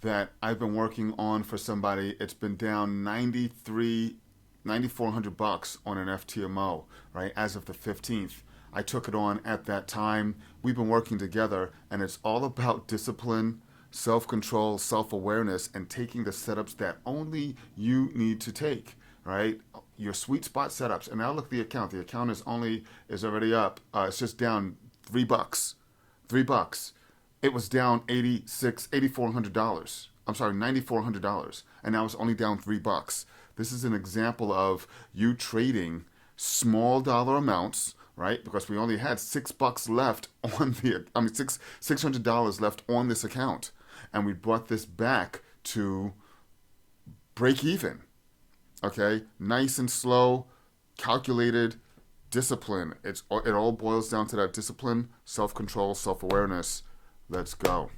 that I've been working on for somebody. It's been down 9,400 bucks on an FTMO, right, as of the 15th. I took it on at that time. We've been working together, and it's all about discipline, self-control, self-awareness, and taking the setups that only you need to take, right? Your sweet spot setups. And now look at the account. The account is already up. It's just down $3. $3. It was down $8,400. I'm sorry, $9,400, and now it's only down $3. This is an example of you trading small dollar amounts, right? Because we only had $6 left on $600 left on this account, and we brought this back to break even. Okay, nice and slow, calculated, discipline. It all boils down to that discipline, self-control, self-awareness. Let's go.